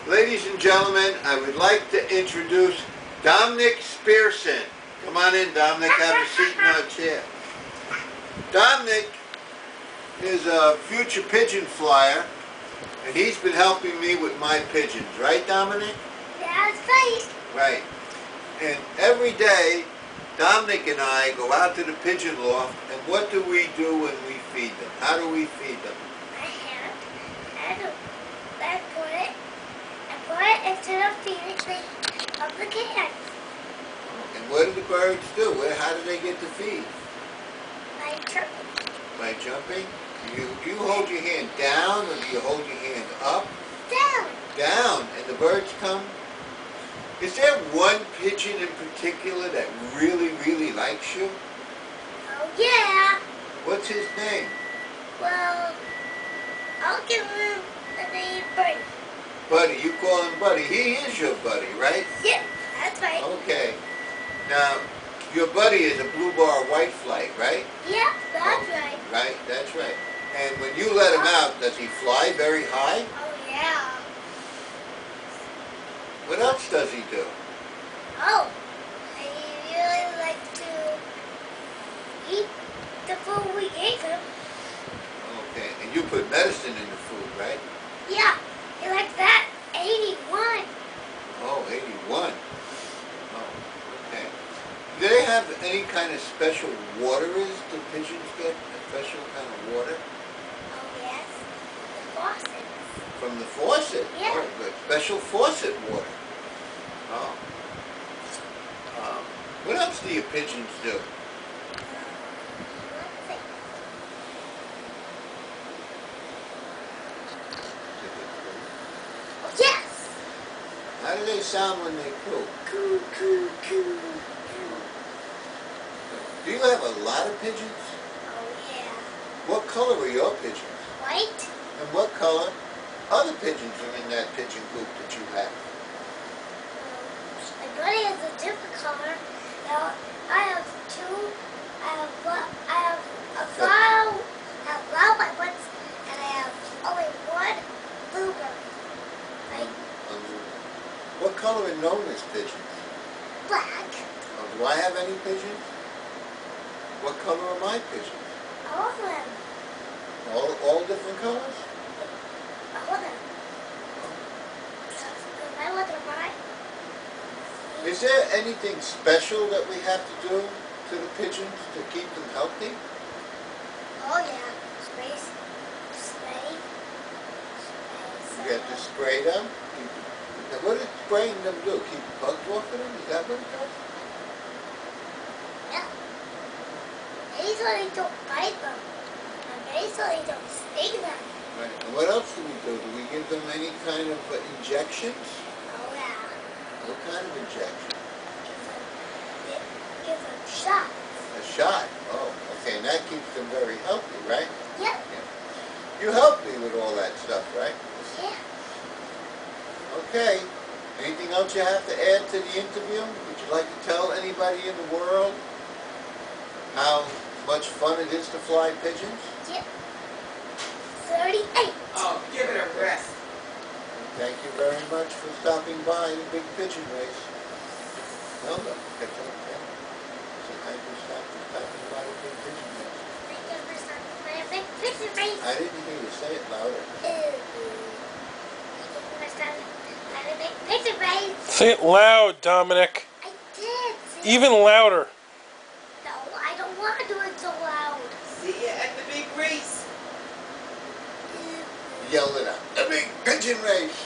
Ladies and gentlemen, I would like to introduce Dominic Spearson. Come on in, Dominic. Have a seat in our chair. Dominic is a future pigeon flyer, and he's been helping me with my pigeons. Right, Dominic? That's right. Right. And every day, Dominic and I go out to the pigeon loft, and what do we do when we feed them? How do we feed them? I instead of feeding the cans. And what do the birds do? How do they get to feed? By jumping. By jumping? You hold your hand down, or do you hold your hand up? Down. Down. And the birds come? Is there one pigeon in particular that really, really likes you? Oh, yeah. What's his name? Well, I'll give him the name Buddy. Buddy. You call him Buddy. He is your buddy, right? Yep, that's right. Okay. Now, your buddy is a blue bar white flight, right? Yep, that's right. Right, that's right. And when you let him out, does he fly very high? Oh, yeah. What else does he do? Oh, he really likes to eat the food we gave him. Okay, and you put medicine in the food, right? Yeah, he likes that. 81. Oh, 81. Oh, okay. Do they have any kind of special waterers the pigeons get? A special kind of water? Oh, yes. The faucet. From the faucet? Yeah. Oh, good. Special faucet water. Oh. What else do your pigeons do? Let's see. Oh, yes. How do they sound when they coo? Coo, coo, coo. Do you have a lot of pigeons? Oh, yeah. What color are your pigeons? White. And what color other pigeons are in that pigeon coop that you have? My buddy has a different color. Now, I have two. I have a brown white ones, and I have only one bluebird. Right? What color are known as pigeons? Black. Do I have any pigeons? What color are my pigeons? All of them. All different colors? All of them. I look at mine. Is there anything special that we have to do to the pigeons to keep them healthy? Oh yeah. Spray. You have to spray them? Now what does spraying them do? Keep bugs off of them? Is that what it does? Yeah. Maybe so they don't bite them. And maybe so they don't sting them. Right. And what else do we do? Do we give them any kind of injections? Oh yeah. What kind of injection? Give them shots. A shot? Oh, okay. And that keeps them very healthy, right? Yep. Yeah. You helped me with all that stuff, right? Yeah. Okay. Anything else you have to add to the interview? Would you like to tell anybody in the world how much fun it is to fly pigeons? Yep. 38. Oh, give it a rest. Thank you very much for stopping by the Big Pigeon Race. No, no. That's okay. So thank you for stopping by the Big Pigeon Race. Thank you for stopping by a big pigeon race. I didn't hear you say it louder. Thank you for stopping by the big pigeon race. Say it loud, Dominic. I did. Even louder. No, I don't want to do it so loud. See you at the big race. Yell it out. The Big Pigeon Race.